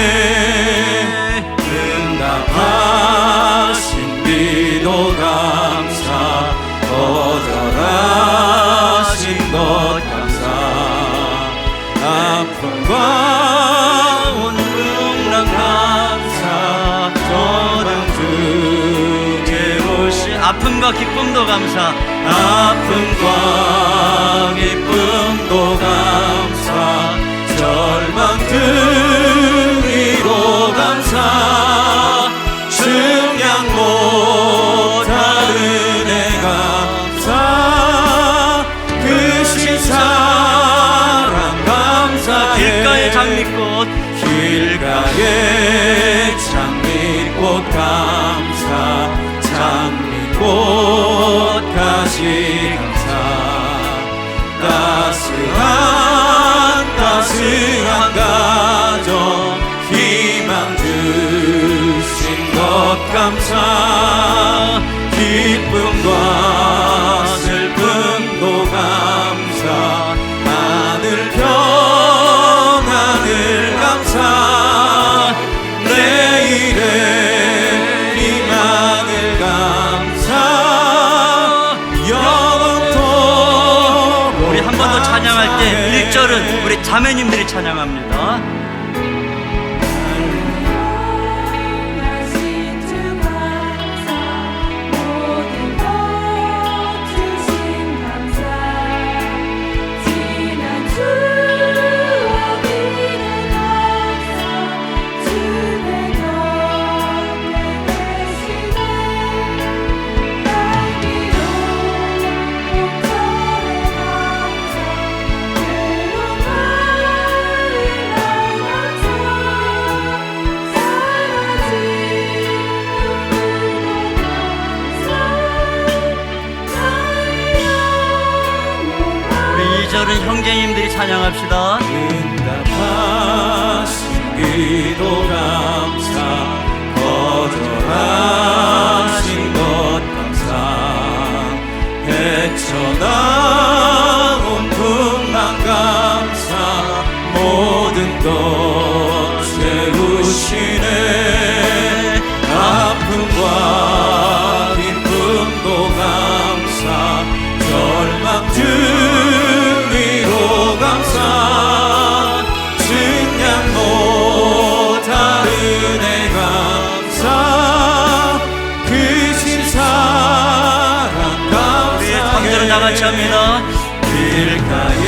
응답하신 비도 감사, 거절하신 것 감사, 아픔과 온풍랑 감사, 저랑 주께 오신 아픔과 기쁨도 감사, 아픔과 기쁨도 감사, 절망 등위로 감사, 증량 못할 은혜 감사, 크신 사랑 감사해, 길가의 장미꽃, 길가의 장미꽃 감사, 장미꽃 가시 감사, 따스한 가정 희망 주신 것 감사, 기쁨과 슬픔도 감사, 하늘 평안을 감사, 내일의 희망을 감사, 영원토록. 우리 한 번 더 찬양할 때 1절은 우리 자매님들이 찬양합니다. 4절은 형제님들이 찬양합시다. 응답하신 기도 감사 거절하신 것 감사 헤쳐나온 풍랑 감사 모든 것 채우시네 아픔과 기쁨도 감사 절망 중위로 감사 증량 못할 은혜 감사 크신 사랑 우리 성전을 다 같이 감사해 합니다. 길가에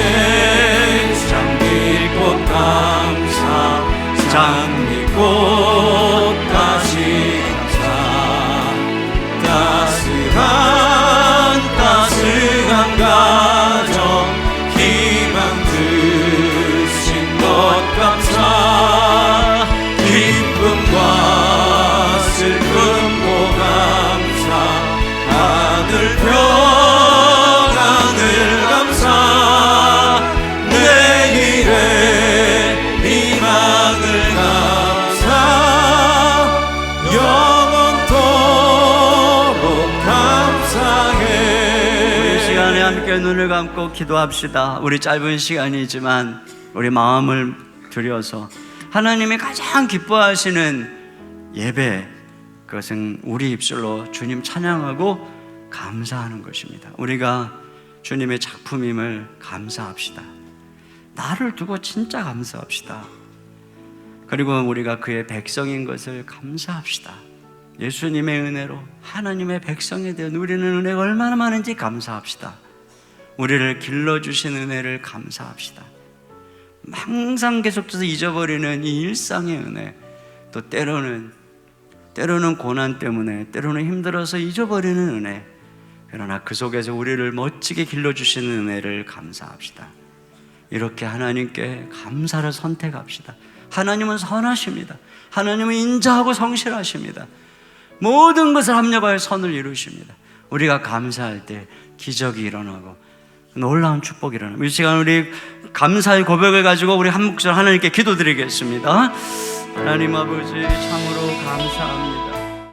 장미꽃 감사 장미꽃까지 감사 따스한 가정 희망 주신 것 감사 기쁨과 슬픔도 감사 하늘 평안을 감사 내일의 희망을 감사 영원토록 감사해. 이 시간에 함께 눈을 감고 기도합시다. 우리 짧은 시간이지만 우리 마음을 들여서 하나님이 가장 기뻐하시는 예배, 그것은 우리 입술로 주님 찬양하고 감사하는 것입니다. 우리가 주님의 작품임을 감사합시다. 나를 두고 진짜 감사합시다. 그리고 우리가 그의 백성인 것을 감사합시다. 예수님의 은혜로 하나님의 백성에 대한 우리는 은혜가 얼마나 많은지 감사합시다. 우리를 길러주신 은혜를 감사합시다. 항상 계속해서 잊어버리는 이 일상의 은혜, 또 때로는 고난 때문에, 때로는 힘들어서 잊어버리는 은혜, 그러나 그 속에서 우리를 멋지게 길러주시는 은혜를 감사합시다. 이렇게 하나님께 감사를 선택합시다. 하나님은 선하십니다. 하나님은 인자하고 성실하십니다. 모든 것을 합력하여 선을 이루십니다. 우리가 감사할 때 기적이 일어나고 놀라운 축복이 일어납니다. 이 시간 우리 감사의 고백을 가지고 우리 한 목소리 하나님께 기도드리겠습니다. 하나님 아버지, 참으로 감사합니다.